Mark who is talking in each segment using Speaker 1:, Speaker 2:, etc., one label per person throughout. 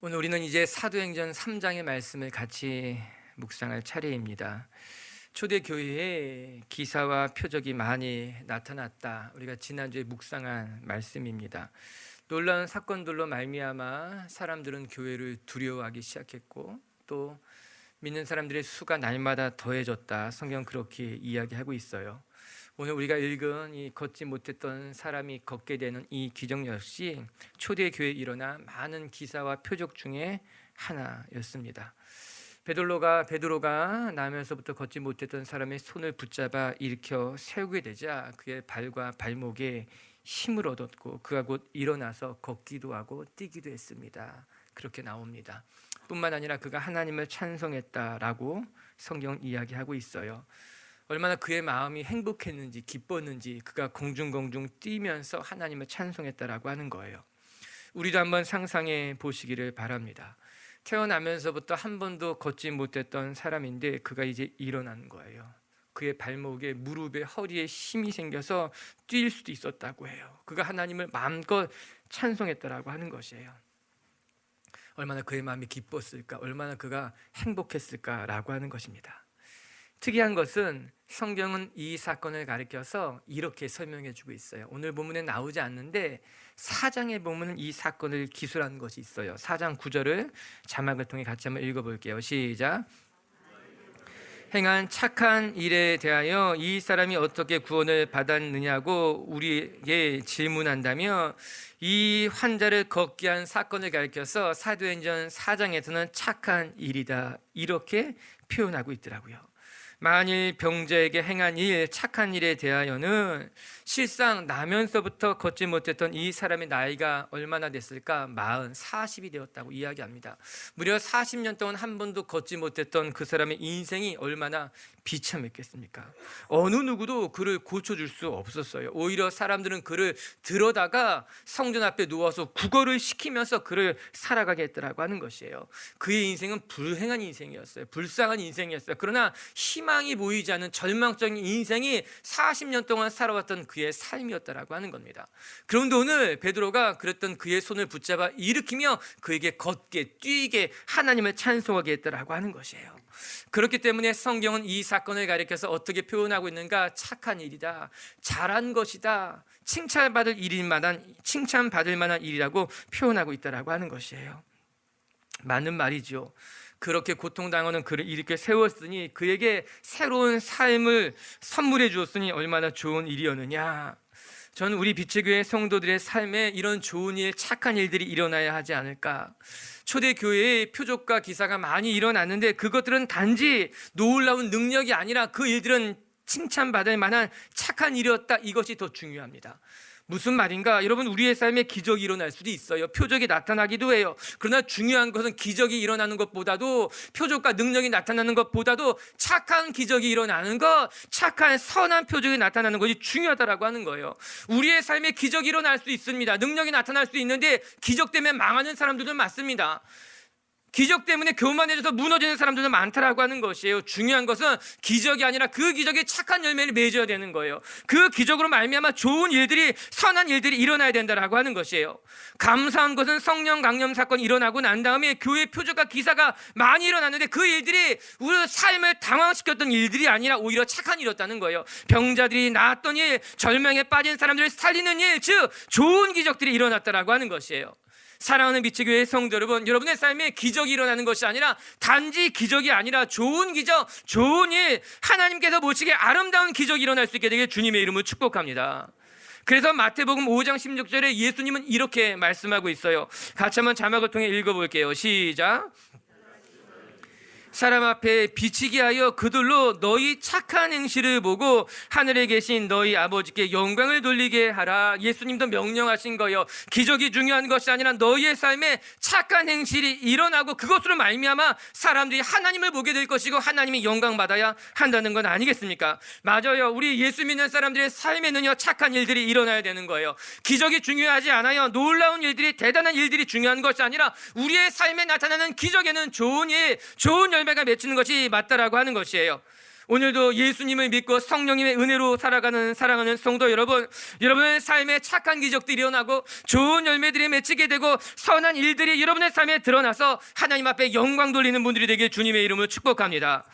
Speaker 1: 오늘 우리는 이제 사도행전 3장의 말씀을 같이 묵상할 차례입니다. 초대교회에 기사와 표적이 많이 나타났다. 우리가 지난주에 묵상한 말씀입니다. 놀라운 사건들로 말미암아 사람들은 교회를 두려워하기 시작했고 또 믿는 사람들의 수가 날마다 더해졌다. 성경 그렇게 이야기하고 있어요. 오늘 우리가 읽은 이 걷지 못했던 사람이 걷게 되는 이 기적 역시 초대교회에 일어난 많은 기사와 표적 중에 하나였습니다. 베드로가 나면서부터 걷지 못했던 사람의 손을 붙잡아 일으켜 세우게 되자 그의 발과 발목에 힘을 얻었고 그가 곧 일어나서 걷기도 하고 뛰기도 했습니다. 그렇게 나옵니다. 뿐만 아니라 그가 하나님을 찬송했다라고 성경 이야기하고 있어요. 얼마나 그의 마음이 행복했는지 기뻤는지 그가 공중공중 뛰면서 하나님을 찬송했다라고 하는 거예요. 우리도 한번 상상해 보시기를 바랍니다. 태어나면서부터 한 번도 걷지 못했던 사람인데 그가 이제 일어난 거예요. 그의 발목에 무릎에 허리에 힘이 생겨서 뛸 수도 있었다고 해요. 그가 하나님을 마음껏 찬송했다라고 하는 것이에요. 얼마나 그의 마음이 기뻤을까, 얼마나 그가 행복했을까라고 하는 것입니다. 특이한 것은 성경은 이 사건을 가리켜서 이렇게 설명해 주고 있어요. 오늘 본문에 나오지 않는데 4장에 보면 이 사건을 기술한 것이 있어요. 4장 9절을 자막을 통해 같이 한번 읽어볼게요. 시작. 행한 착한 일에 대하여 이 사람이 어떻게 구원을 받았느냐고 우리에게 질문한다며 이 환자를 걷게 한 사건을 가리켜서 사도행전 4장에서는 착한 일이다 이렇게 표현하고 있더라고요. 만일 병자에게 행한 일, 착한 일에 대하여는 실상 나면서부터 걷지 못했던 이 사람의 나이가 얼마나 됐을까? 40이 되었다고 이야기합니다. 무려 40년 동안 한 번도 걷지 못했던 그 사람의 인생이 얼마나 비참했겠습니까? 어느 누구도 그를 고쳐줄 수 없었어요. 오히려 사람들은 그를 들어다가 성전 앞에 놓아서 구걸을 시키면서 그를 살아가게 했더라고 하는 것이에요. 그의 인생은 불행한 인생이었어요. 불쌍한 인생이었어요. 그러나 희망이 보이지 않는 절망적인 인생이 40년 동안 살아왔던 그의 삶이었다라고 하는 겁니다. 그런데 오늘 베드로가 그랬던 그의 손을 붙잡아 일으키며 그에게 걷게 뛰게 하나님을 찬송하게 했다라고 하는 것이에요. 그렇기 때문에 성경은 이 사건을 가리켜서 어떻게 표현하고 있는가? 착한 일이다, 잘한 것이다, 칭찬받을 칭찬받을 만한 일이라고 표현하고 있다라고 하는 것이에요. 맞는 말이죠. 그렇게 고통당하는 그를 이렇게 세웠으니 그에게 새로운 삶을 선물해 주었으니 얼마나 좋은 일이었느냐. 저는 우리 빛의 교회 성도들의 삶에 이런 좋은 일, 착한 일들이 일어나야 하지 않을까. 초대교회에 표적과 기사가 많이 일어났는데 그것들은 단지 놀라운 능력이 아니라 그 일들은 칭찬받을 만한 착한 일이었다. 이것이 더 중요합니다. 무슨 말인가? 여러분, 우리의 삶에 기적이 일어날 수도 있어요. 표적이 나타나기도 해요. 그러나 중요한 것은 기적이 일어나는 것보다도, 표적과 능력이 나타나는 것보다도 착한 기적이 일어나는 것, 착한 선한 표적이 나타나는 것이 중요하다라고 하는 거예요. 우리의 삶에 기적이 일어날 수 있습니다. 능력이 나타날 수 있는데 기적 때문에 망하는 사람들도 많습니다. 기적 때문에 교만해져서 무너지는 사람들도 많다라고 하는 것이에요. 중요한 것은 기적이 아니라 그 기적이 착한 열매를 맺어야 되는 거예요. 그 기적으로 말미암아 좋은 일들이, 선한 일들이 일어나야 된다라고 하는 것이에요. 감사한 것은 성령 강림 사건이 일어나고 난 다음에 교회 표적과 기사가 많이 일어났는데 그 일들이 우리 삶을 당황시켰던 일들이 아니라 오히려 착한 일이었다는 거예요. 병자들이 나았던 일, 절망에 빠진 사람들을 살리는 일, 즉 좋은 기적들이 일어났다라고 하는 것이에요. 사랑하는 빛의 교회 성도 여러분, 여러분의 삶에 기적이 일어나는 것이 아니라 단지 기적이 아니라 좋은 기적, 좋은 일, 하나님께서 보시기에 아름다운 기적이 일어날 수 있게 되길 주님의 이름으로 축복합니다. 그래서 마태복음 5장 16절에 예수님은 이렇게 말씀하고 있어요. 같이 한번 자막을 통해 읽어볼게요. 시작. 사람 앞에 비치게 하여 그들로 너희 착한 행실을 보고 하늘에 계신 너희 아버지께 영광을 돌리게 하라. 예수님도 명령하신 거예요. 기적이 중요한 것이 아니라 너희의 삶에 착한 행실이 일어나고 그것으로 말미암아 사람들이 하나님을 보게 될 것이고 하나님이 영광 받아야 한다는 건 아니겠습니까? 맞아요. 우리 예수 믿는 사람들의 삶에는요, 착한 일들이 일어나야 되는 거예요. 기적이 중요하지 않아요. 놀라운 일들이, 대단한 일들이 중요한 것이 아니라 우리의 삶에 나타나는 기적에는 좋은 일, 좋은 열매가 맺히는 것이 맞다라고 하는 것이에요. 오늘도 예수님을 믿고 성령님의 은혜로 살아가는 사랑하는 성도 여러분, 여러분의 삶에 착한 기적들이 일어나고 좋은 열매들이 맺히게 되고 선한 일들이 여러분의 삶에 드러나서 하나님 앞에 영광 돌리는 분들이 되길 주님의 이름으로 축복합니다.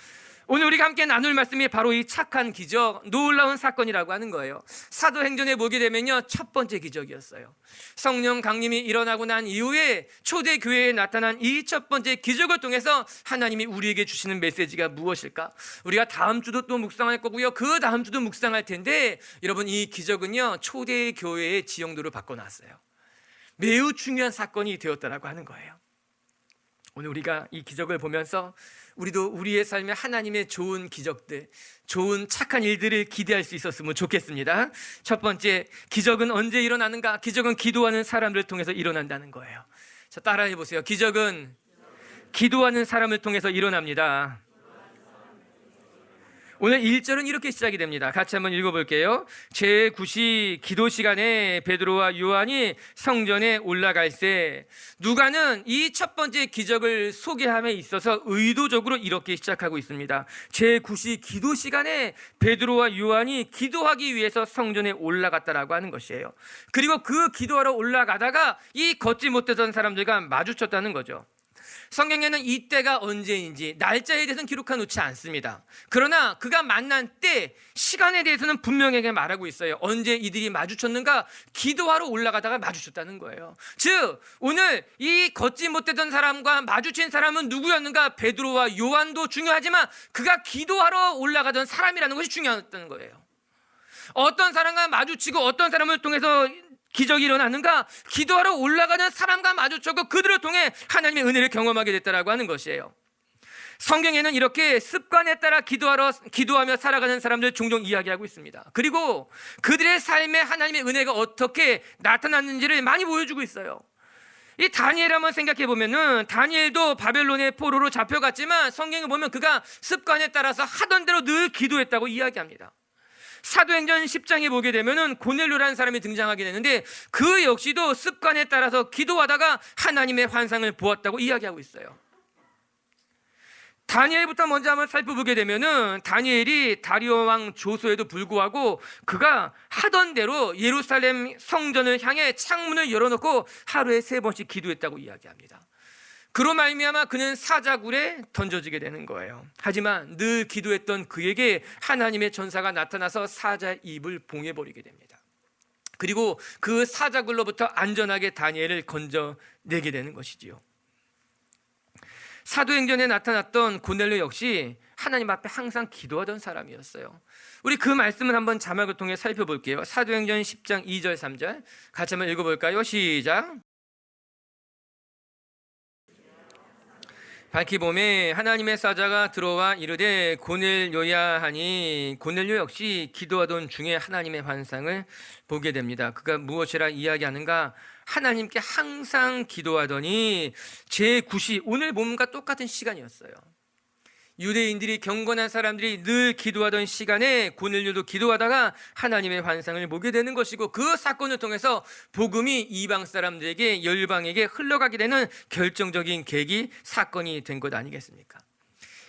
Speaker 1: 오늘 우리가 함께 나눌 말씀이 바로 이 착한 기적, 놀라운 사건이라고 하는 거예요. 사도행전에 보게 되면요, 첫 번째 기적이었어요. 성령 강림이 일어나고 난 이후에 초대교회에 나타난 이 첫 번째 기적을 통해서 하나님이 우리에게 주시는 메시지가 무엇일까? 우리가 다음 주도 또 묵상할 거고요, 그 다음 주도 묵상할 텐데, 여러분, 이 기적은요, 초대교회의 지형도를 바꿔놨어요. 매우 중요한 사건이 되었다라고 하는 거예요. 오늘 우리가 이 기적을 보면서 우리도 우리의 삶에 하나님의 좋은 기적들, 좋은 착한 일들을 기대할 수 있었으면 좋겠습니다. 첫 번째, 기적은 언제 일어나는가? 기적은 기도하는 사람들을 통해서 일어난다는 거예요. 자, 따라해 보세요. 기적은 기도하는 사람을 통해서 일어납니다. 오늘 1절은 이렇게 시작이 됩니다. 같이 한번 읽어볼게요. 제9시 기도 시간에 베드로와 요한이 성전에 올라갈새, 누가는 이 첫 번째 기적을 소개함에 있어서 의도적으로 이렇게 시작하고 있습니다. 제9시 기도 시간에 베드로와 요한이 기도하기 위해서 성전에 올라갔다라고 하는 것이에요. 그리고 그 기도하러 올라가다가 이 걷지 못하던 사람들과 마주쳤다는 거죠. 성경에는 이때가 언제인지 날짜에 대해서는 기록해 놓지 않습니다. 그러나 그가 만난 때, 시간에 대해서는 분명하게 말하고 있어요. 언제 이들이 마주쳤는가? 기도하러 올라가다가 마주쳤다는 거예요. 즉, 오늘 이 걷지 못했던 사람과 마주친 사람은 누구였는가? 베드로와 요한도 중요하지만 그가 기도하러 올라가던 사람이라는 것이 중요했다는 거예요. 어떤 사람과 마주치고 어떤 사람을 통해서 기적이 일어났는가? 기도하러 올라가는 사람과 마주쳤고 그들을 통해 하나님의 은혜를 경험하게 됐다라고 하는 것이에요. 성경에는 이렇게 습관에 따라 기도하며 살아가는 사람들 종종 이야기하고 있습니다. 그리고 그들의 삶에 하나님의 은혜가 어떻게 나타났는지를 많이 보여주고 있어요. 이 다니엘 한번 생각해 보면은, 다니엘도 바벨론의 포로로 잡혀갔지만 성경에 보면 그가 습관에 따라서 하던 대로 늘 기도했다고 이야기합니다. 사도행전 10장에 보게 되면은 고넬료라는 사람이 등장하게 되는데 그 역시도 습관에 따라서 기도하다가 하나님의 환상을 보았다고 이야기하고 있어요. 다니엘부터 먼저 한번 살펴보게 되면은 다니엘이 다리오 왕 조소에도 불구하고 그가 하던 대로 예루살렘 성전을 향해 창문을 열어놓고 하루에 3번씩 기도했다고 이야기합니다. 그로 말미암아 그는 사자굴에 던져지게 되는 거예요. 하지만 늘 기도했던 그에게 하나님의 전사가 나타나서 사자 입을 봉해버리게 됩니다. 그리고 그 사자굴로부터 안전하게 다니엘을 건져내게 되는 것이지요. 사도행전에 나타났던 고넬료 역시 하나님 앞에 항상 기도하던 사람이었어요. 우리 그 말씀을 한번 자막을 통해 살펴볼게요. 사도행전 10장 2절 3절 같이 한번 읽어볼까요? 시작. 밝히 보매 하나님의 사자가 들어와 이르되 고넬료야 하니, 고넬료 역시 기도하던 중에 하나님의 환상을 보게 됩니다. 그가 무엇이라 이야기하는가? 하나님께 항상 기도하더니 제9시, 오늘 본문과 똑같은 시간이었어요. 유대인들이, 경건한 사람들이 늘 기도하던 시간에 고넬료도 기도하다가 하나님의 환상을 보게 되는 것이고, 그 사건을 통해서 복음이 이방 사람들에게, 열방에게 흘러가게 되는 결정적인 계기, 사건이 된 것 아니겠습니까?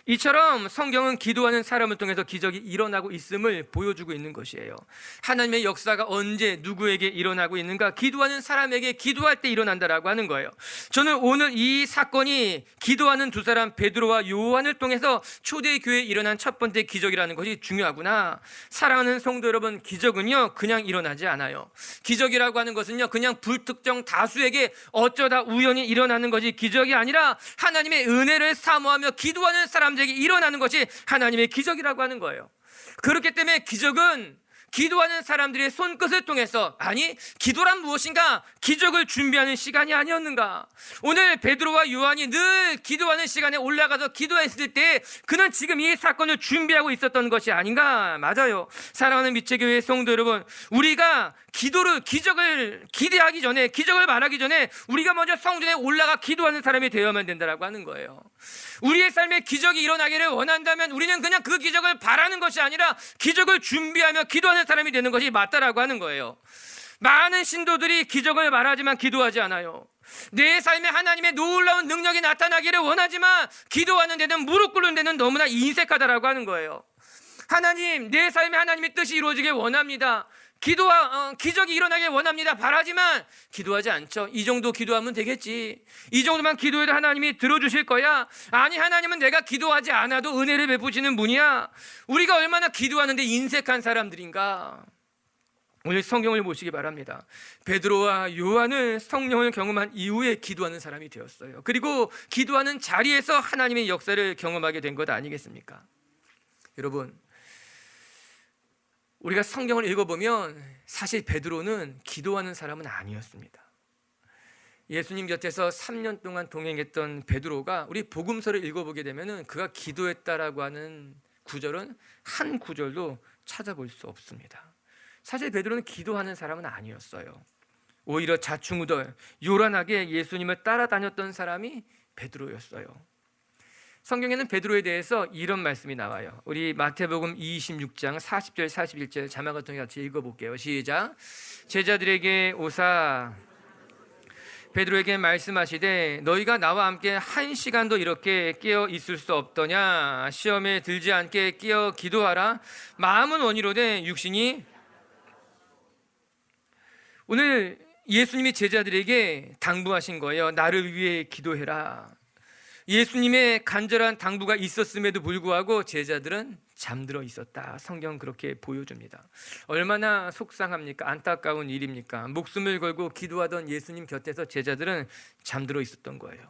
Speaker 1: 이처럼 성경은 기도하는 사람을 통해서 기적이 일어나고 있음을 보여주고 있는 것이에요. 하나님의 역사가 언제 누구에게 일어나고 있는가? 기도하는 사람에게 기도할 때 일어난다라고 하는 거예요. 저는 오늘 이 사건이 기도하는 두 사람 베드로와 요한을 통해서 초대교회에 일어난 첫 번째 기적이라는 것이 중요하구나. 사랑하는 성도 여러분, 기적은요 그냥 일어나지 않아요. 기적이라고 하는 것은요 그냥 불특정 다수에게 어쩌다 우연히 일어나는 것이 기적이 아니라 하나님의 은혜를 사모하며 기도하는 사람들에게 일어나는 것이 하나님의 기적이라고 하는 거예요. 그렇기 때문에 기적은 기도하는 사람들의 손끝을 통해서, 아니 기도란 무엇인가? 기적을 준비하는 시간이 아니었는가? 오늘 베드로와 요한이 늘 기도하는 시간에 올라가서 기도했을 때 그는 지금 이 사건을 준비하고 있었던 것이 아닌가? 맞아요. 사랑하는 미체교회 성도 여러분, 우리가 기적을 기대하기 전에, 기적을 말하기 전에 우리가 먼저 성전에 올라가 기도하는 사람이 되어야만 된다라고 하는 거예요. 우리의 삶에 기적이 일어나기를 원한다면 우리는 그냥 그 기적을 바라는 것이 아니라 기적을 준비하며 기도하는 사람이 되는 것이 맞다라고 하는 거예요. 많은 신도들이 기적을 말하지만 기도하지 않아요. 내 삶에 하나님의 놀라운 능력이 나타나기를 원하지만 기도하는 데는, 무릎 꿇는 데는 너무나 인색하다라고 하는 거예요. 하나님, 내 삶에 하나님의 뜻이 이루어지길 원합니다. 기적이 일어나길 원합니다. 바라지만 기도하지 않죠. 이 정도 기도하면 되겠지. 이 정도만 기도해도 하나님이 들어주실 거야. 아니, 하나님은 내가 기도하지 않아도 은혜를 베푸시는 분이야. 우리가 얼마나 기도하는데 인색한 사람들인가. 오늘 성경을 보시기 바랍니다. 베드로와 요한은 성령을 경험한 이후에 기도하는 사람이 되었어요. 그리고 기도하는 자리에서 하나님의 역사를 경험하게 된 것 아니겠습니까? 여러분, 우리가 성경을 읽어보면 사실 베드로는 기도하는 사람은 아니었습니다. 예수님 곁에서 3년 동안 동행했던 베드로가 우리 복음서를 읽어보게 되면 그가 기도했다라고 하는 구절은 한 구절도 찾아볼 수 없습니다. 사실 베드로는 기도하는 사람은 아니었어요. 오히려 자충우돌, 요란하게 예수님을 따라다녔던 사람이 베드로였어요. 성경에는 베드로에 대해서 이런 말씀이 나와요. 우리 마태복음 26장 40절 41절 자막을 통해 같이 읽어볼게요. 시작. 제자들에게 오사 베드로에게 말씀하시되 너희가 나와 함께 1시간도 이렇게 깨어 있을 수 없더냐? 시험에 들지 않게 깨어 기도하라. 마음은 원이로되 육신이. 오늘 예수님이 제자들에게 당부하신 거예요. 나를 위해 기도해라. 예수님의 간절한 당부가 있었음에도 불구하고 제자들은 잠들어 있었다. 성경은 그렇게 보여줍니다. 얼마나 속상합니까? 안타까운 일입니까? 목숨을 걸고 기도하던 예수님 곁에서 제자들은 잠들어 있었던 거예요.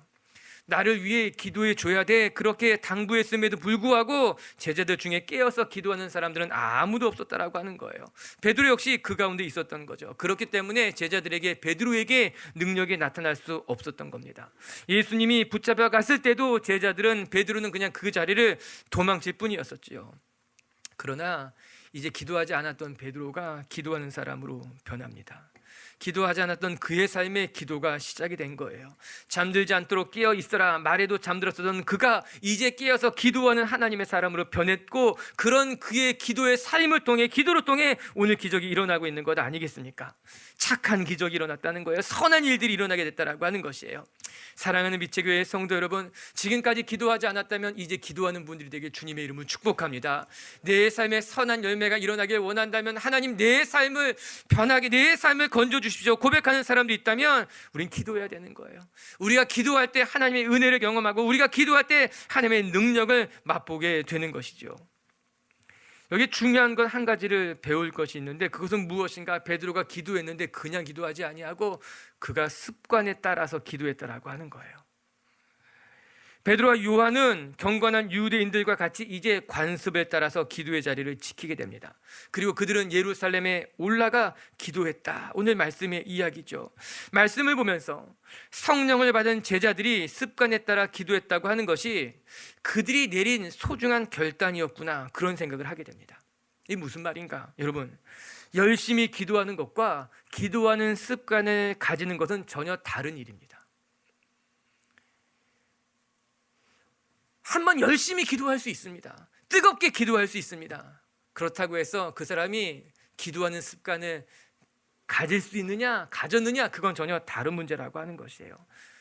Speaker 1: 나를 위해 기도해 줘야 돼, 그렇게 당부했음에도 불구하고 제자들 중에 깨어서 기도하는 사람들은 아무도 없었다라고 하는 거예요. 베드로 역시 그 가운데 있었던 거죠. 그렇기 때문에 제자들에게, 베드로에게 능력이 나타날 수 없었던 겁니다. 예수님이 붙잡아 갔을 때도 제자들은, 베드로는 그냥 그 자리를 도망칠 뿐이었었지요. 그러나 이제 기도하지 않았던 베드로가 기도하는 사람으로 변합니다. 기도하지 않았던 그의 삶의 기도가 시작이 된 거예요. 잠들지 않도록 깨어 있어라 말해도 잠들었던 그가 이제 깨어서 기도하는 하나님의 사람으로 변했고, 그런 그의 기도의 삶을 통해, 기도를 통해 오늘 기적이 일어나고 있는 것 아니겠습니까? 착한 기적이 일어났다는 거예요. 선한 일들이 일어나게 됐다라고 하는 것이에요. 사랑하는 미체교회 성도 여러분, 지금까지 기도하지 않았다면 이제 기도하는 분들이 되게 주님의 이름을 축복합니다. 내 삶에 선한 열매가 일어나길 원한다면 하나님, 내 삶을 변하게, 내 삶을 건져주십시오 고백하는 사람도 있다면 우린 기도해야 되는 거예요. 우리가 기도할 때 하나님의 은혜를 경험하고 우리가 기도할 때 하나님의 능력을 맛보게 되는 것이죠. 여기 중요한 건 한 가지를 배울 것이 있는데, 그것은 무엇인가? 베드로가 기도했는데 그냥 기도하지 아니하고 그가 습관에 따라서 기도했다라고 하는 거예요. 베드로와 요한은 경건한 유대인들과 같이 이제 관습에 따라서 기도의 자리를 지키게 됩니다. 그리고 그들은 예루살렘에 올라가 기도했다. 오늘 말씀의 이야기죠. 말씀을 보면서 성령을 받은 제자들이 습관에 따라 기도했다고 하는 것이 그들이 내린 소중한 결단이었구나, 그런 생각을 하게 됩니다. 이게 무슨 말인가? 여러분, 열심히 기도하는 것과 기도하는 습관을 가지는 것은 전혀 다른 일입니다. 한번 열심히 기도할 수 있습니다. 뜨겁게 기도할 수 있습니다. 그렇다고 해서 그 사람이 기도하는 습관을 가질 수 있느냐, 가졌느냐, 그건 전혀 다른 문제라고 하는 것이에요.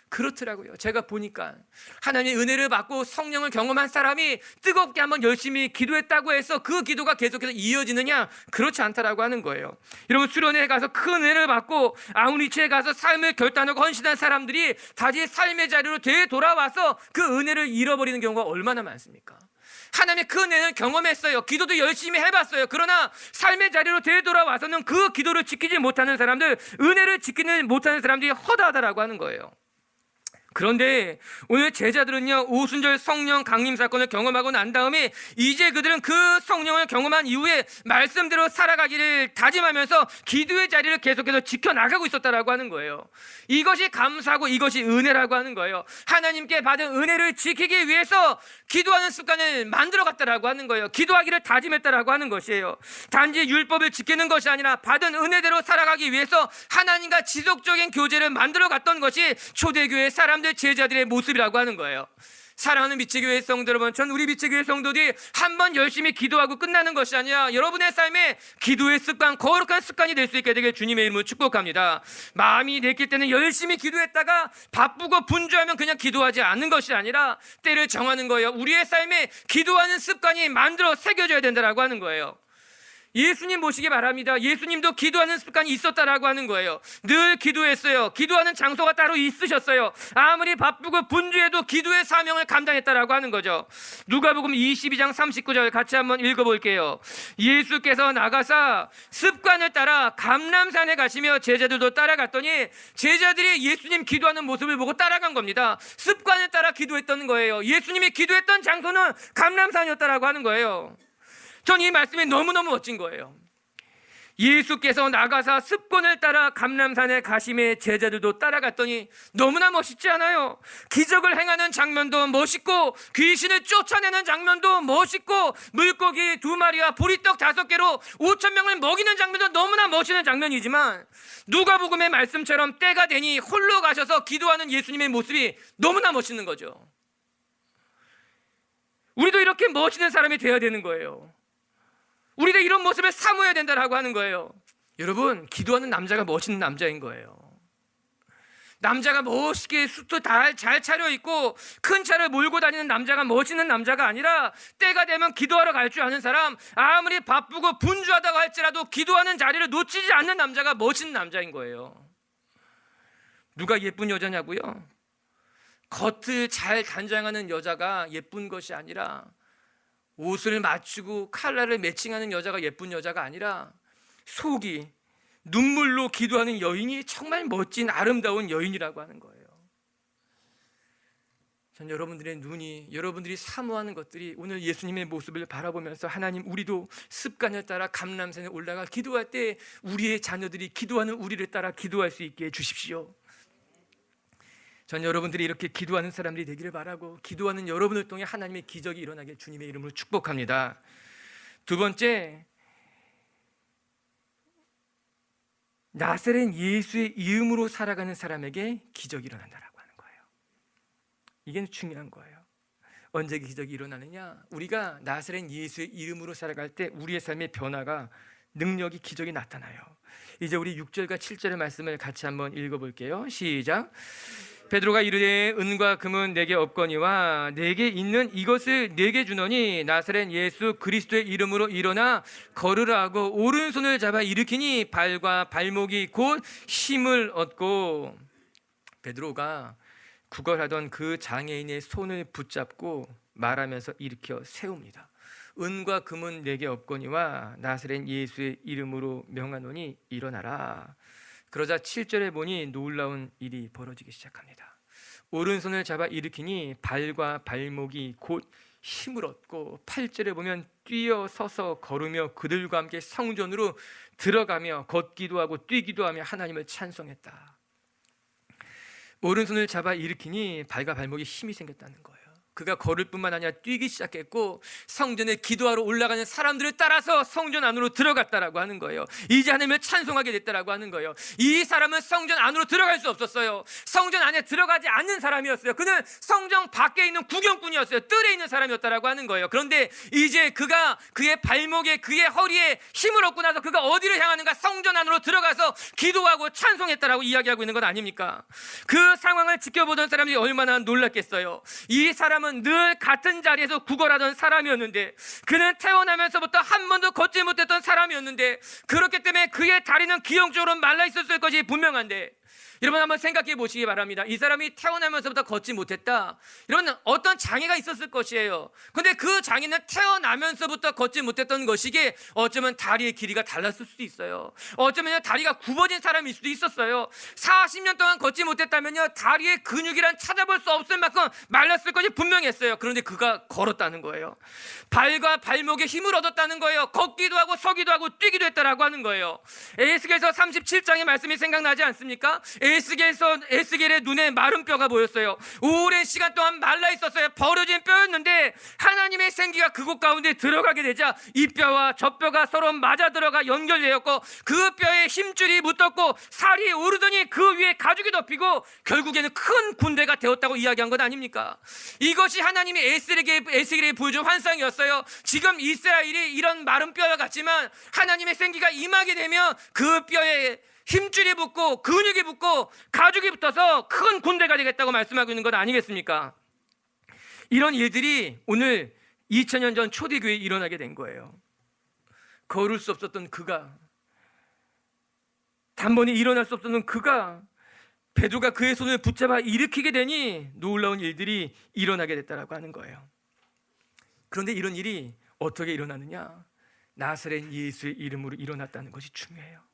Speaker 1: 그렇더라고요. 제가 보니까 하나님의 은혜를 받고 성령을 경험한 사람이 뜨겁게 한번 열심히 기도했다고 해서 그 기도가 계속해서 이어지느냐, 그렇지 않다라고 하는 거예요. 여러분, 수련회에 가서 큰 은혜를 받고 아우리치에 가서 삶을 결단하고 헌신한 사람들이 다시 삶의 자리로 되돌아와서 그 은혜를 잃어버리는 경우가 얼마나 많습니까? 하나님의 그 은혜를 경험했어요. 기도도 열심히 해봤어요. 그러나 삶의 자리로 되돌아와서는 그 기도를 지키지 못하는 사람들, 은혜를 지키지 못하는 사람들이 허다하다라고 하는 거예요. 그런데 오늘 제자들은요, 오순절 성령 강림 사건을 경험하고 난 다음에 이제 그들은 그 성령을 경험한 이후에 말씀대로 살아가기를 다짐하면서 기도의 자리를 계속해서 지켜나가고 있었다라고 하는 거예요. 이것이 감사하고 이것이 은혜라고 하는 거예요. 하나님께 받은 은혜를 지키기 위해서 기도하는 습관을 만들어갔다라고 하는 거예요. 기도하기를 다짐했다라고 하는 것이에요. 단지 율법을 지키는 것이 아니라 받은 은혜대로 살아가기 위해서 하나님과 지속적인 교제를 만들어갔던 것이 초대교회 사람들, 제자들의 모습이라고 하는 거예요. 사랑하는 미치교회 성도 여러분, 전 우리 미치교회 성도들이 한번 열심히 기도하고 끝나는 것이 아니라 여러분의 삶에 기도의 습관, 거룩한 습관이 될 수 있게 되길 주님의 이름으로 축복합니다. 마음이 내킬 때는 열심히 기도했다가 바쁘고 분주하면 그냥 기도하지 않는 것이 아니라 때를 정하는 거예요. 우리의 삶에 기도하는 습관이 만들어 새겨져야 된다라고 하는 거예요. 예수님 모시기 바랍니다. 예수님도 기도하는 습관이 있었다라고 하는 거예요. 늘 기도했어요. 기도하는 장소가 따로 있으셨어요. 아무리 바쁘고 분주해도 기도의 사명을 감당했다라고 하는 거죠. 누가복음 22장 39절 같이 한번 읽어볼게요. 예수께서 나가사 습관을 따라 감람산에 가시며 제자들도 따라갔더니 제자들이 예수님 기도하는 모습을 보고 따라간 겁니다. 습관을 따라 기도했던 거예요. 예수님이 기도했던 장소는 감람산이었다라고 하는 거예요. 전 이 말씀이 너무너무 멋진 거예요. 예수께서 나가사 습관을 따라 감람산에 가심에 제자들도 따라갔더니 너무나 멋있지 않아요? 기적을 행하는 장면도 멋있고 귀신을 쫓아내는 장면도 멋있고 물고기 2마리와 보리떡 5개로 5,000명을 먹이는 장면도 너무나 멋있는 장면이지만 누가복음의 말씀처럼 때가 되니 홀로 가셔서 기도하는 예수님의 모습이 너무나 멋있는 거죠. 우리도 이렇게 멋있는 사람이 되어야 되는 거예요. 우리도 이런 모습을 사모해야 된다라고 하는 거예요. 여러분, 기도하는 남자가 멋있는 남자인 거예요. 남자가 멋있게 수트 잘 차려입고 큰 차를 몰고 다니는 남자가 멋있는 남자가 아니라 때가 되면 기도하러 갈 줄 아는 사람, 아무리 바쁘고 분주하다고 할지라도 기도하는 자리를 놓치지 않는 남자가 멋있는 남자인 거예요. 누가 예쁜 여자냐고요? 겉을 잘 단장하는 여자가 예쁜 것이 아니라 옷을 맞추고 컬러를 매칭하는 여자가 예쁜 여자가 아니라 속이 눈물로 기도하는 여인이 정말 멋진 아름다운 여인이라고 하는 거예요. 전 여러분들의 눈이, 여러분들이 사모하는 것들이 오늘 예수님의 모습을 바라보면서 하나님, 우리도 습관에 따라 감람산에 올라가 기도할 때 우리의 자녀들이 기도하는 우리를 따라 기도할 수 있게 해주십시오. 전 여러분들이 이렇게 기도하는 사람들이 되기를 바라고 기도하는 여러분을 통해 하나님의 기적이 일어나길 주님의 이름으로 축복합니다. 두 번째, 나사렛 예수의 이름으로 살아가는 사람에게 기적이 일어난다라고 하는 거예요. 이게 중요한 거예요. 언제 기적이 일어나느냐? 우리가 나사렛 예수의 이름으로 살아갈 때 우리의 삶의 변화가, 능력이, 기적이 나타나요. 이제 우리 6절과 7절의 말씀을 같이 한번 읽어볼게요. 시작. 베드로가 이르되 은과 금은 내게 없거니와 내게 있는 이것을 내게 주노니 나사렛 예수 그리스도의 이름으로 일어나 걸으라 하고 오른손을 잡아 일으키니 발과 발목이 곧 힘을 얻고, 베드로가 구걸하던 그 장애인의 손을 붙잡고 말하면서 일으켜 세웁니다. 은과 금은 내게 없거니와 나사렛 예수의 이름으로 명하노니 일어나라. 그러자 7절에 보니 놀라운 일이 벌어지기 시작합니다. 오른손을 잡아 일으키니 발과 발목이 곧 힘을 얻고, 8절에 보면 뛰어서서 걸으며 그들과 함께 성전으로 들어가며 걷기도 하고 뛰기도 하며 하나님을 찬송했다. 오른손을 잡아 일으키니 발과 발목에 힘이 생겼다는 거예요. 그가 걸을 뿐만 아니라 뛰기 시작했고 성전에 기도하러 올라가는 사람들을 따라서 성전 안으로 들어갔다라고 하는 거예요. 이제 하나님을 찬송하게 됐다라고 하는 거예요. 이 사람은 성전 안으로 들어갈 수 없었어요. 성전 안에 들어가지 않는 사람이었어요. 그는 성전 밖에 있는 구경꾼이었어요. 뜰에 있는 사람이었다라고 하는 거예요. 그런데 이제 그가 그의 발목에, 그의 허리에 힘을 얻고 나서 그가 어디를 향하는가? 성전 안으로 들어가서 기도하고 찬송했다라고 이야기하고 있는 건 아닙니까? 그 상황을 지켜보던 사람들이 얼마나 놀랐겠어요. 이 사람은 늘 같은 자리에서 구걸하던 사람이었는데, 그는 태어나면서부터 한 번도 걷지 못했던 사람이었는데, 그렇기 때문에 그의 다리는 기형적으로 말라 있었을 것이 분명한데, 여러분 한번 생각해 보시기 바랍니다. 이 사람이 태어나면서부터 걷지 못했다, 이런 어떤 장애가 있었을 것이에요. 근데 그 장애는 태어나면서부터 걷지 못했던 것이기에 어쩌면 다리의 길이가 달랐을 수도 있어요. 어쩌면 다리가 굽어진 사람일 수도 있었어요. 40년 동안 걷지 못했다면요, 다리의 근육이란 찾아볼 수 없을 만큼 말랐을 것이 분명했어요. 그런데 그가 걸었다는 거예요. 발과 발목에 힘을 얻었다는 거예요. 걷기도 하고 서기도 하고 뛰기도 했다라고 하는 거예요. 에스겔서 37장의 말씀이 생각나지 않습니까? 에스겔의 눈에 마른 뼈가 보였어요. 오랜 시간 동안 말라 있었어요. 버려진 뼈였는데 하나님의 생기가 그곳 가운데 들어가게 되자 이 뼈와 저 뼈가 서로 맞아 들어가 연결되었고, 그 뼈에 힘줄이 붙었고 살이 오르더니 그 위에 가죽이 덮이고 결국에는 큰 군대가 되었다고 이야기한 것 아닙니까? 이것이 하나님이 에스겔에게 보여준 환상이었어요. 지금 이스라엘이 이런 마른 뼈와 같지만 하나님의 생기가 임하게 되면 그 뼈에 힘줄이 붙고 근육이 붙고 가죽이 붙어서 큰 군대가 되겠다고 말씀하고 있는 것 아니겠습니까? 이런 일들이 오늘 2000년 전 초대교회에 일어나게 된 거예요. 걸을 수 없었던 그가, 단번에 일어날 수 없었던 그가, 베드로가 그의 손을 붙잡아 일으키게 되니 놀라운 일들이 일어나게 됐다라고 하는 거예요. 그런데 이런 일이 어떻게 일어나느냐? 나사렛 예수의 이름으로 일어났다는 것이 중요해요.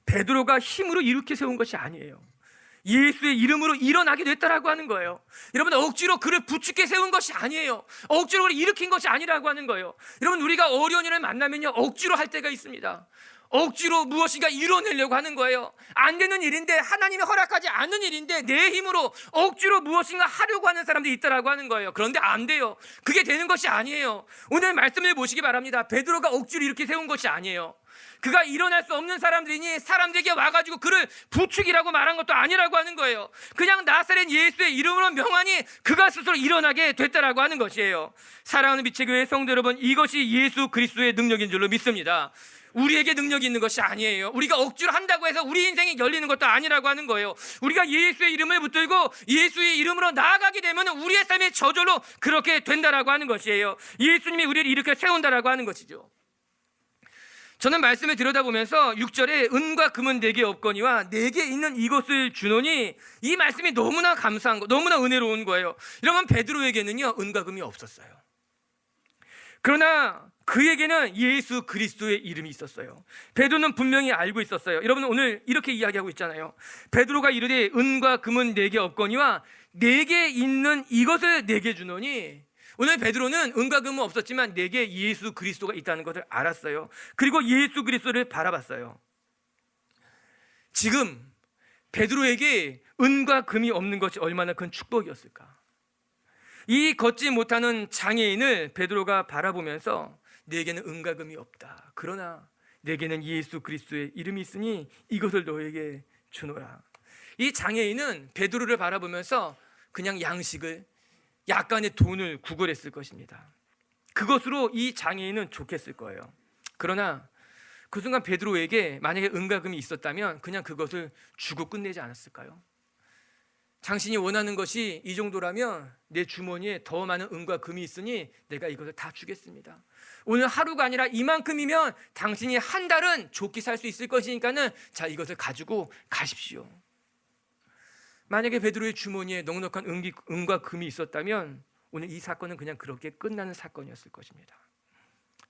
Speaker 1: 베드로가 힘으로 일으켜 세운 것이 아니에요. 예수의 이름으로 일어나게 됐다라고 하는 거예요. 여러분, 억지로 그를 부축해 세운 것이 아니에요. 억지로 그를 일으킨 것이 아니라고 하는 거예요. 여러분, 우리가 어려운 일을 만나면요, 억지로 할 때가 있습니다. 억지로 무엇인가 이뤄내려고 하는 거예요. 안 되는 일인데, 하나님이 허락하지 않는 일인데 내 힘으로 억지로 무엇인가 하려고 하는 사람들이 있다라고 하는 거예요. 그런데 안 돼요. 그게 되는 것이 아니에요. 오늘 말씀을 보시기 바랍니다. 베드로가 억지로 이렇게 세운 것이 아니에요. 그가 일어날 수 없는 사람들이니 사람들에게 와가지고 그를 부축이라고 말한 것도 아니라고 하는 거예요. 그냥 나사렛 예수의 이름으로 명하니 그가 스스로 일어나게 됐다라고 하는 것이에요. 사랑하는 빛의 교회 성도 여러분, 이것이 예수 그리스도의 능력인 줄로 믿습니다. 우리에게 능력이 있는 것이 아니에요. 우리가 억지로 한다고 해서 우리 인생이 열리는 것도 아니라고 하는 거예요. 우리가 예수의 이름을 붙들고 예수의 이름으로 나아가게 되면 우리의 삶이 저절로 그렇게 된다라고 하는 것이에요. 예수님이 우리를 이렇게 세운다라고 하는 것이죠. 저는 말씀을 들여다보면서 6절에 은과 금은 내게 없거니와 내게 있는 이것을 주노니, 이 말씀이 너무나 감사한 거, 너무나 은혜로운 거예요. 여러분, 베드로에게는요 은과 금이 없었어요. 그러나 그에게는 예수 그리스도의 이름이 있었어요. 베드로는 분명히 알고 있었어요. 여러분, 오늘 이렇게 이야기하고 있잖아요. 베드로가 이르되 은과 금은 내게 없거니와 내게 있는 이것을 내게 주노니, 오늘 베드로는 은과 금은 없었지만 내게 예수 그리스도가 있다는 것을 알았어요. 그리고 예수 그리스도를 바라봤어요. 지금 베드로에게 은과 금이 없는 것이 얼마나 큰 축복이었을까. 이 걷지 못하는 장애인을 베드로가 바라보면서 내게는 은과 금이 없다, 그러나 내게는 예수 그리스도의 이름이 있으니 이것을 너에게 주노라. 이 장애인은 베드로를 바라보면서 그냥 양식을, 약간의 돈을 구걸했을 것입니다. 그것으로 이 장애인은 좋겠을 거예요. 그러나 그 순간 베드로에게 만약에 은과 금이 있었다면 그냥 그것을 주고 끝내지 않았을까요? 당신이 원하는 것이 이 정도라면 내 주머니에 더 많은 은과 금이 있으니 내가 이것을 다 주겠습니다. 오늘 하루가 아니라 이만큼이면 당신이 한 달은 좋게 살 수 있을 것이니까는 자, 이것을 가지고 가십시오. 만약에 베드로의 주머니에 넉넉한 은과 금이 있었다면 오늘 이 사건은 그냥 그렇게 끝나는 사건이었을 것입니다.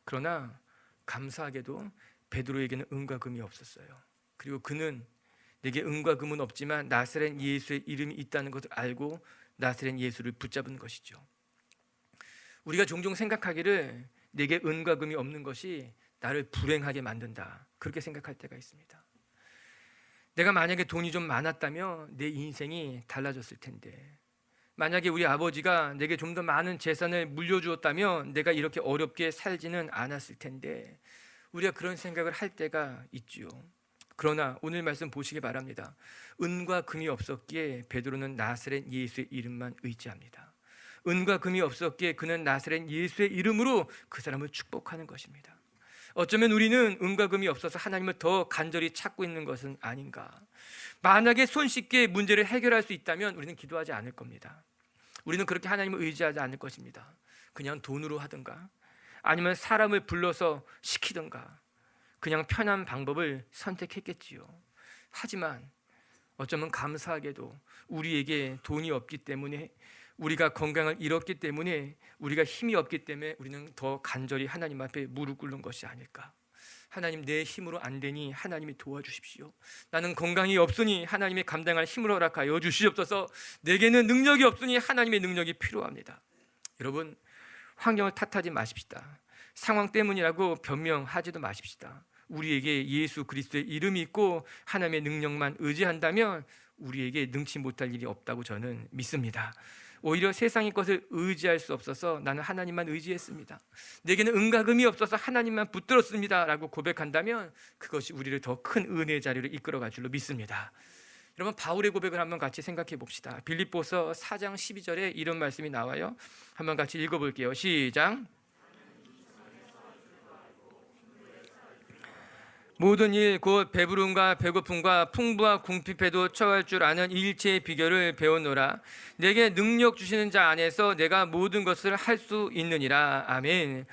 Speaker 1: 그러나 감사하게도 베드로에게는 은과 금이 없었어요. 그리고 그는 내게 은과 금은 없지만 나사렛 예수의 이름이 있다는 것을 알고 나사렛 예수를 붙잡은 것이죠. 우리가 종종 생각하기를 내게 은과 금이 없는 것이 나를 불행하게 만든다, 그렇게 생각할 때가 있습니다. 내가 만약에 돈이 좀 많았다면 내 인생이 달라졌을 텐데, 만약에 우리 아버지가 내게 좀 더 많은 재산을 물려주었다면 내가 이렇게 어렵게 살지는 않았을 텐데, 우리가 그런 생각을 할 때가 있지요. 그러나 오늘 말씀 보시기 바랍니다. 은과 금이 없었기에 베드로는 나사렛 예수의 이름만 의지합니다. 은과 금이 없었기에 그는 나사렛 예수의 이름으로 그 사람을 축복하는 것입니다. 어쩌면 우리는 은과 금이 없어서 하나님을 더 간절히 찾고 있는 것은 아닌가. 만약에 손쉽게 문제를 해결할 수 있다면 우리는 기도하지 않을 겁니다. 우리는 그렇게 하나님을 의지하지 않을 것입니다. 그냥 돈으로 하든가 아니면 사람을 불러서 시키든가 그냥 편한 방법을 선택했겠지요. 하지만 어쩌면 감사하게도 우리에게 돈이 없기 때문에, 우리가 건강을 잃었기 때문에, 우리가 힘이 없기 때문에 우리는 더 간절히 하나님 앞에 무릎 꿇는 것이 아닐까. 하나님, 내 힘으로 안 되니 하나님이 도와주십시오. 나는 건강이 없으니 하나님의 감당할 힘을 허락하여 주시옵소서. 내게는 능력이 없으니 하나님의 능력이 필요합니다. 여러분, 환경을 탓하지 마십시다. 상황 때문이라고 변명하지도 마십시다. 우리에게 예수 그리스도의 이름이 있고 하나님의 능력만 의지한다면 우리에게 능치 못할 일이 없다고 저는 믿습니다. 오히려 세상의 것을 의지할 수 없어서 나는 하나님만 의지했습니다. 내게는 은과금이 없어서 하나님만 붙들었습니다 라고 고백한다면 그것이 우리를 더 큰 은혜의 자리로 이끌어갈 줄로 믿습니다. 여러분, 바울의 고백을 한번 같이 생각해 봅시다. 빌립보서 4장 12절에 이런 말씀이 나와요. 한번 같이 읽어볼게요. 시작. 모든 일 곧 배부름과 배고픔과 풍부와 궁핍에도 처할 줄 아는 일체의 비결을 배웠노라. 내게 능력 주시는 자 안에서 내가 모든 것을 할 수 있느니라. 아멘.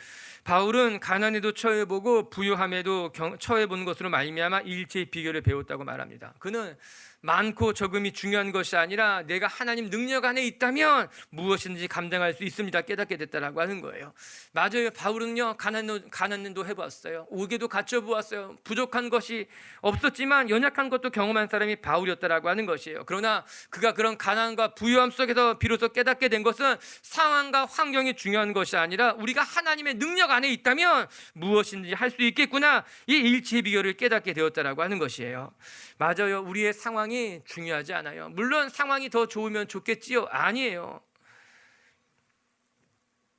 Speaker 1: 바울은 가난에도 처해보고 부유함에도 처해본 것으로 말미암아 일체의 비결을 배웠다고 말합니다. 그는 많고 적음이 중요한 것이 아니라 내가 하나님 능력 안에 있다면 무엇이든지 감당할 수 있습니다 깨닫게 됐다라고 하는 거예요. 맞아요. 바울은요, 가난도 해보았어요. 옥에도 갇혀보았어요. 부족한 것이 없었지만 연약한 것도 경험한 사람이 바울이었다라고 하는 것이에요. 그러나 그가 그런 가난과 부유함 속에서 비로소 깨닫게 된 것은 상황과 환경이 중요한 것이 아니라 우리가 하나님의 능력 안에 있다면 무엇인지 할 수 있겠구나, 이 일체의 비결을 깨닫게 되었다라고 하는 것이에요. 맞아요. 우리의 상황이 중요하지 않아요. 물론 상황이 더 좋으면 좋겠지요. 아니에요.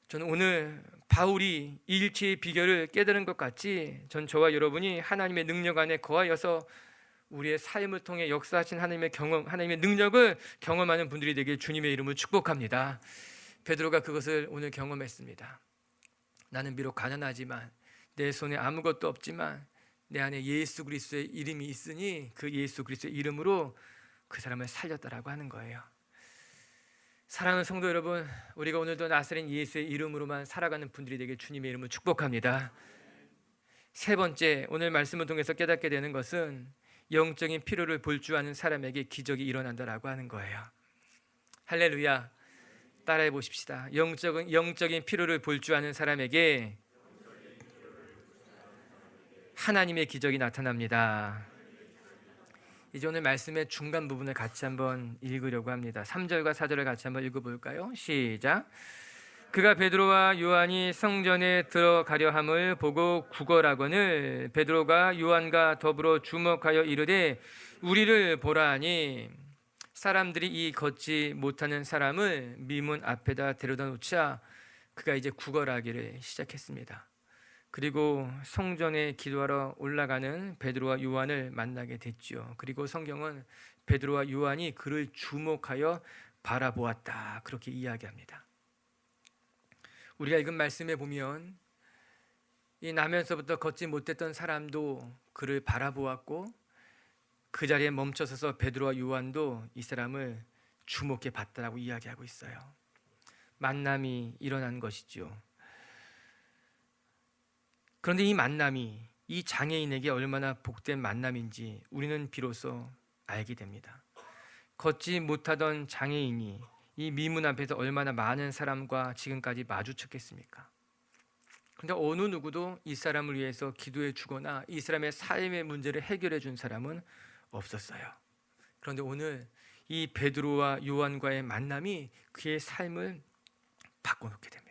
Speaker 1: 저는 오늘 바울이 일체의 비결을 깨달은 것 같이 저와 여러분이 하나님의 능력 안에 거하여서 우리의 삶을 통해 역사하신 하나님의 능력을 경험하는 분들이 되길 주님의 이름으로 축복합니다. 베드로가 그것을 오늘 경험했습니다. 나는 비록 가난하지만, 내 손에 아무것도 없지만 내 안에 예수 그리스도의 이름이 있으니 그 예수 그리스도의 이름으로 그 사람을 살렸다라고 하는 거예요. 사랑하는 성도 여러분, 우리가 오늘도 나사렛 예수의 이름으로만 살아가는 분들이 되게 주님의 이름을 축복합니다. 세 번째, 오늘 말씀을 통해서 깨닫게 되는 것은 영적인 필요를 볼 줄 아는 사람에게 기적이 일어난다라고 하는 거예요. 할렐루야. 따라해 보십시다. 영적인 필요를 볼 줄 아는 사람에게 하나님의 기적이 나타납니다. 이제 오늘 말씀의 중간 부분을 같이 한번 읽으려고 합니다. 3절과 4절을 같이 한번 읽어볼까요? 시작. 그가 베드로와 요한이 성전에 들어가려 함을 보고 구걸하거늘 베드로가 요한과 더불어 주목하여 이르되 우리를 보라 하니, 사람들이 이 걷지 못하는 사람을 미문 앞에다 데려다 놓자 그가 이제 구걸하기를 시작했습니다. 그리고 성전에 기도하러 올라가는 베드로와 요한을 만나게 됐죠. 그리고 성경은 베드로와 요한이 그를 주목하여 바라보았다, 그렇게 이야기합니다. 우리가 읽은 말씀에 보면 이 나면서부터 걷지 못했던 사람도 그를 바라보았고 그 자리에 멈춰서서 베드로와 요한도 이 사람을 주목해 봤다라고 이야기하고 있어요. 만남이 일어난 것이죠. 그런데 이 만남이 이 장애인에게 얼마나 복된 만남인지 우리는 비로소 알게 됩니다. 걷지 못하던 장애인이 이 미문 앞에서 얼마나 많은 사람과 지금까지 마주쳤겠습니까? 그런데 어느 누구도 이 사람을 위해서 기도해 주거나 이 사람의 삶의 문제를 해결해 준 사람은 없었어요. 그런데 오늘 이 베드로와 요한과의 만남이 그의 삶을 바꿔놓게 됩니다.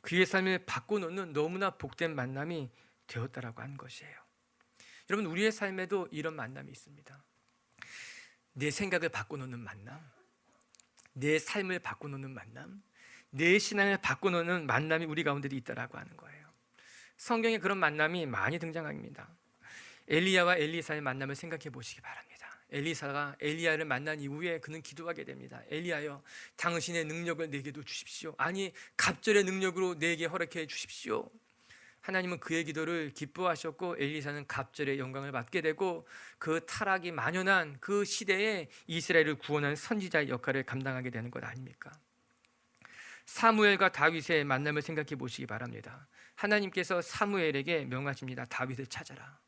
Speaker 1: 그의 삶을 바꿔놓는 너무나 복된 만남이 되었다라고 하는 것이에요. 여러분, 우리의 삶에도 이런 만남이 있습니다. 내 생각을 바꿔놓는 만남, 내 삶을 바꿔놓는 만남, 내 신앙을 바꿔놓는 만남이 우리 가운데도 있다라고 하는 거예요. 성경에 그런 만남이 많이 등장합니다. 엘리야와 엘리사의 만남을 생각해 보시기 바랍니다. 엘리사가 엘리야를 만난 이후에 그는 기도하게 됩니다. 엘리야여, 당신의 능력을 내게도 주십시오. 아니, 갑절의 능력으로 내게 허락해 주십시오. 하나님은 그의 기도를 기뻐하셨고 엘리사는 갑절의 영광을 받게 되고 그 타락이 만연한 그 시대에 이스라엘을 구원하는 선지자의 역할을 감당하게 되는 것 아닙니까? 사무엘과 다윗의 만남을 생각해 보시기 바랍니다. 하나님께서 사무엘에게 명하십니다. 다윗을 찾아라.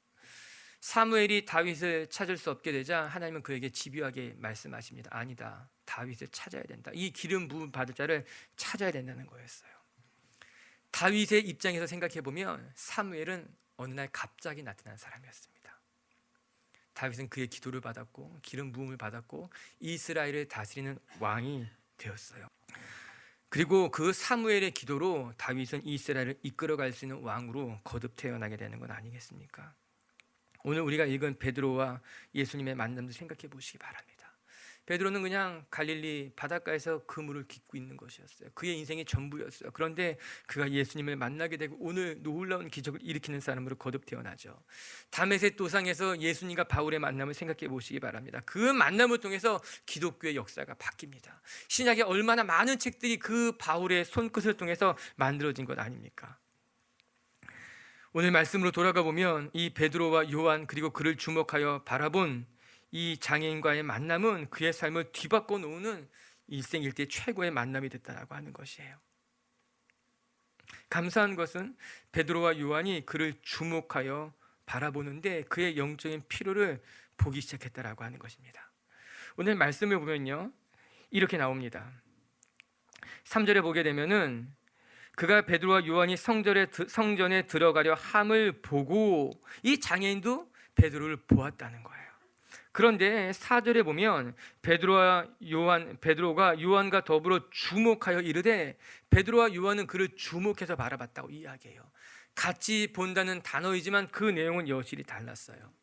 Speaker 1: 사무엘이 다윗을 찾을 수 없게 되자 하나님은 그에게 집요하게 말씀하십니다. 아니다, 다윗을 찾아야 된다. 이 기름 부음 받을 자를 찾아야 된다는 거였어요. 다윗의 입장에서 생각해 보면 사무엘은 어느 날 갑자기 나타난 사람이었습니다. 다윗은 그의 기도를 받았고 기름 부음을 받았고 이스라엘을 다스리는 왕이 되었어요. 그리고 그 사무엘의 기도로 다윗은 이스라엘을 이끌어갈 수 있는 왕으로 거듭 태어나게 되는 건 아니겠습니까? 오늘 우리가 읽은 베드로와 예수님의 만남도 생각해 보시기 바랍니다. 베드로는 그냥 갈릴리 바닷가에서 그물을 깃고 있는 것이었어요. 그의 인생이 전부였어요. 그런데 그가 예수님을 만나게 되고 오늘 놀라운 기적을 일으키는 사람으로 거듭 태어나죠. 다메섹 도상에서 예수님과 바울의 만남을 생각해 보시기 바랍니다. 그 만남을 통해서 기독교의 역사가 바뀝니다. 신약에 얼마나 많은 책들이 그 바울의 손끝을 통해서 만들어진 것 아닙니까? 오늘 말씀으로 돌아가 보면 이 베드로와 요한 그리고 그를 주목하여 바라본 이 장애인과의 만남은 그의 삶을 뒤바꿔 놓는 일생일대 최고의 만남이 됐다라고 하는 것이에요. 감사한 것은 베드로와 요한이 그를 주목하여 바라보는데 그의 영적인 필요를 보기 시작했다라고 하는 것입니다. 오늘 말씀을 보면요, 이렇게 나옵니다. 3절에 보게 되면은 그가 베드로와 요한이 성전에 들어가려 함을 보고 이 장애인도 베드로를 보았다는 거예요. 그런데 4절에 보면 베드로가 요한과 더불어 주목하여 이르되 베드로와 요한은 그를 주목해서 바라봤다고 이야기해요. 같이 본다는 단어이지만 그 내용은 여실히 달랐어요.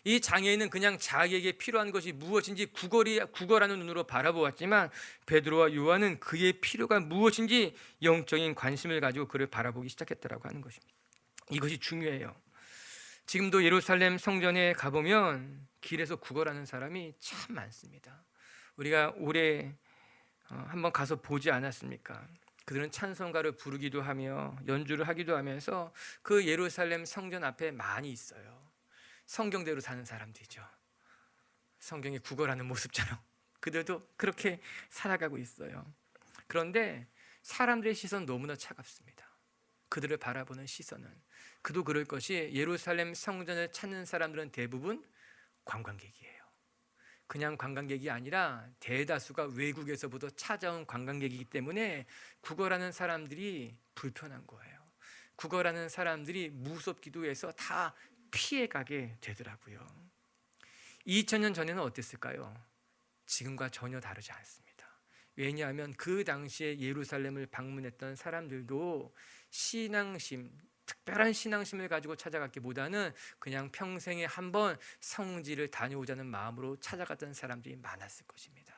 Speaker 1: 이 장애인은 그냥 자기에게 필요한 것이 무엇인지 구걸하는 눈으로 바라보았지만 베드로와 요한은 그의 필요가 무엇인지 영적인 관심을 가지고 그를 바라보기 시작했다라고 하는 것입니다. 이것이 중요해요. 지금도 예루살렘 성전에 가보면 길에서 구걸하는 사람이 참 많습니다. 우리가 올해 한번 가서 보지 않았습니까? 그들은 찬송가를 부르기도 하며 연주를 하기도 하면서 그 예루살렘 성전 앞에 많이 있어요. 성경대로 사는 사람들이죠. 성경에 구걸하는 모습처럼 그들도 그렇게 살아가고 있어요. 그런데 사람들의 시선 너무나 차갑습니다. 그들을 바라보는 시선은 그도 그럴 것이 예루살렘 성전을 찾는 사람들은 대부분 관광객이에요. 그냥 관광객이 아니라 대다수가 외국에서부터 찾아온 관광객이기 때문에 구걸하는 사람들이 불편한 거예요. 구걸하는 사람들이 무섭기도 해서 다 피해가게 되더라고요. 2000년 전에는 어땠을까요? 지금과 전혀 다르지 않습니다. 왜냐하면 그 당시에 예루살렘을 방문했던 사람들도 신앙심, 특별한 신앙심을 가지고 찾아갔기보다는 그냥 평생에 한번 성지를 다녀오자는 마음으로 찾아갔던 사람들이 많았을 것입니다.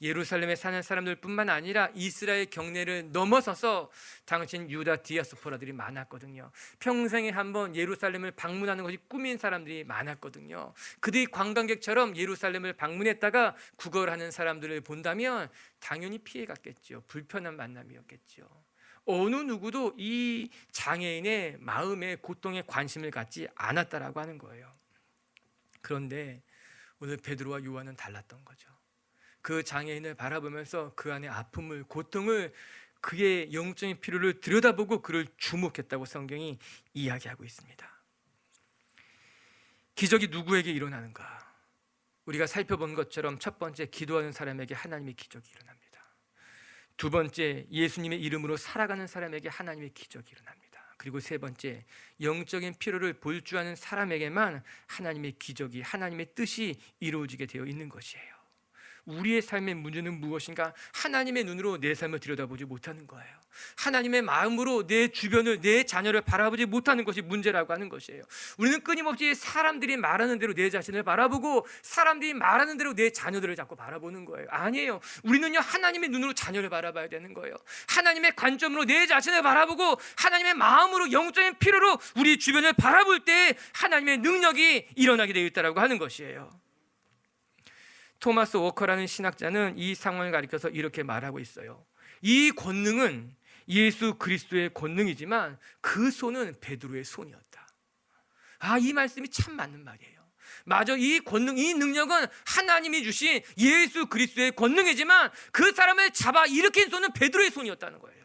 Speaker 1: 예루살렘에 사는 사람들 뿐만 아니라 이스라엘 경내를 넘어서서 당신 유다 디아스포라들이 많았거든요. 평생에 한번 예루살렘을 방문하는 것이 꿈인 사람들이 많았거든요. 그들이 관광객처럼 예루살렘을 방문했다가 구걸하는 사람들을 본다면 당연히 피해갔겠죠. 불편한 만남이었겠죠. 어느 누구도 이 장애인의 마음에 고통에 관심을 갖지 않았다라고 하는 거예요. 그런데 오늘 베드로와 요한은 달랐던 거죠. 그 장애인을 바라보면서 그 안의 아픔을, 고통을, 그의 영적인 필요를 들여다보고 그를 주목했다고 성경이 이야기하고 있습니다. 기적이 누구에게 일어나는가? 우리가 살펴본 것처럼 첫 번째, 기도하는 사람에게 하나님의 기적이 일어납니다. 두 번째, 예수님의 이름으로 살아가는 사람에게 하나님의 기적이 일어납니다. 그리고 세 번째, 영적인 필요를 볼 줄 아는 사람에게만 하나님의 기적이, 하나님의 뜻이 이루어지게 되어 있는 것이에요. 우리의 삶의 문제는 무엇인가? 하나님의 눈으로 내 삶을 들여다보지 못하는 거예요. 하나님의 마음으로 내 주변을, 내 자녀를 바라보지 못하는 것이 문제라고 하는 것이에요. 우리는 끊임없이 사람들이 말하는 대로 내 자신을 바라보고 사람들이 말하는 대로 내 자녀들을 자꾸 바라보는 거예요. 아니에요. 우리는요, 하나님의 눈으로 자녀를 바라봐야 되는 거예요. 하나님의 관점으로 내 자신을 바라보고 하나님의 마음으로, 영적인 필요로 우리 주변을 바라볼 때 하나님의 능력이 일어나게 되어 있다고 하는 것이에요. 토마스 워커라는 신학자는 이 상황을 가리켜서 이렇게 말하고 있어요. 이 권능은 예수 그리스도의 권능이지만 그 손은 베드로의 손이었다. 이 말씀이 참 맞는 말이에요. 맞아, 이 권능, 이 능력은 하나님이 주신 예수 그리스도의 권능이지만 그 사람을 잡아 일으킨 손은 베드로의 손이었다는 거예요.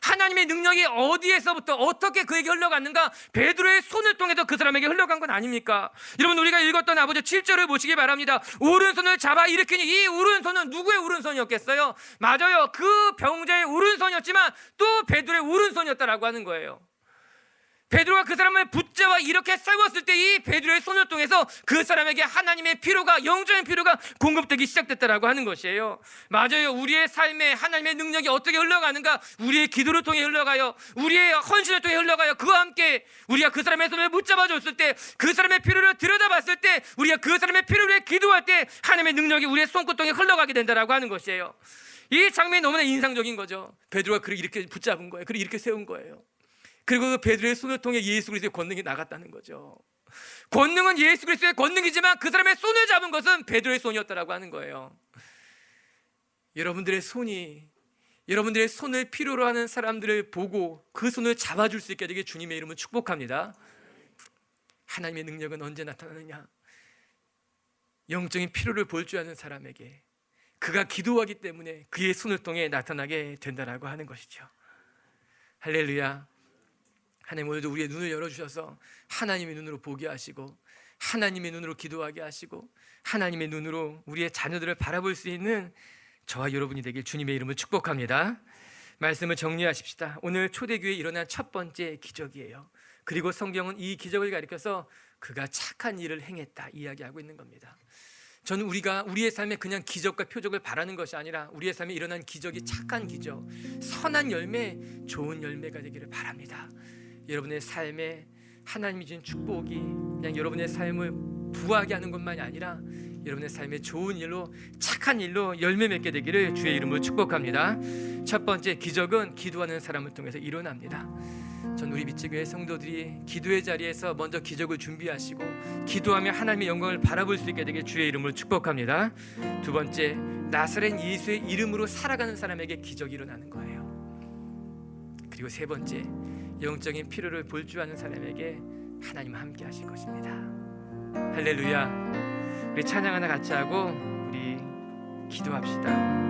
Speaker 1: 하나님의 능력이 어디에서부터 어떻게 그에게 흘러갔는가? 베드로의 손을 통해서 그 사람에게 흘러간 건 아닙니까? 여러분, 우리가 읽었던 아버지 7절을 보시기 바랍니다. 오른손을 잡아 일으키니 이 오른손은 누구의 오른손이었겠어요? 맞아요, 그 병자의 오른손이었지만 또 베드로의 오른손이었다라고 하는 거예요. 베드로가 그 사람을 붙잡아 이렇게 세웠을 때 이 베드로의 손을 통해서 그 사람에게 하나님의 피로가, 영적인 피로가 공급되기 시작됐다라고 하는 것이에요. 맞아요, 우리의 삶에 하나님의 능력이 어떻게 흘러가는가? 우리의 기도를 통해 흘러가요. 우리의 헌신을 통해 흘러가요. 그와 함께 우리가 그 사람의 손을 붙잡아 줬을 때, 그 사람의 필요를 들여다봤을 때, 우리가 그 사람의 필요를 위해 기도할 때 하나님의 능력이 우리의 손끝 통해 흘러가게 된다라고 하는 것이에요. 이 장면이 너무나 인상적인 거죠. 베드로가 그를 이렇게 붙잡은 거예요. 그를 이렇게 세운 거예요. 그리고 그 베드로의 손을 통해 예수 그리스도의 권능이 나갔다는 거죠. 권능은 예수 그리스도의 권능이지만 그 사람의 손을 잡은 것은 베드로의 손이었다라고 하는 거예요. 여러분들의 손이, 여러분들의 손을 필요로 하는 사람들을 보고 그 손을 잡아줄 수 있게 되게 주님의 이름을 축복합니다. 하나님의 능력은 언제 나타나느냐? 영적인 필요를 볼 줄 아는 사람에게, 그가 기도하기 때문에 그의 손을 통해 나타나게 된다라고 하는 것이죠. 할렐루야. 하나님, 오늘도 우리의 눈을 열어주셔서 하나님의 눈으로 보게 하시고, 하나님의 눈으로 기도하게 하시고, 하나님의 눈으로 우리의 자녀들을 바라볼 수 있는 저와 여러분이 되길 주님의 이름을 축복합니다. 말씀을 정리하십시다. 오늘 초대교회에 일어난 첫 번째 기적이에요. 그리고 성경은 이 기적을 가리켜서 그가 착한 일을 행했다 이야기하고 있는 겁니다. 저는 우리가 우리의 삶에 그냥 기적과 표적을 바라는 것이 아니라 우리의 삶에 일어난 기적이 착한 기적, 선한 열매, 좋은 열매가 되기를 바랍니다. 여러분의 삶에 하나님이 주신 축복이 그냥 여러분의 삶을 부하게 하는 것만이 아니라 여러분의 삶에 좋은 일로, 착한 일로 열매 맺게 되기를 주의 이름으로 축복합니다. 첫 번째 기적은 기도하는 사람을 통해서 일어납니다. 전 우리 빛의교회 성도들이 기도의 자리에서 먼저 기적을 준비하시고 기도하며 하나님의 영광을 바라볼 수 있게 되길 주의 이름으로 축복합니다. 두 번째, 나사렛 예수의 이름으로 살아가는 사람에게 기적이 일어나는 거예요. 그리고 세 번째, 영적인 필요를 볼 줄 아는 사람에게 하나님은 함께 하실 것입니다. 할렐루야. 우리 찬양 하나 같이 하고 우리 기도합시다.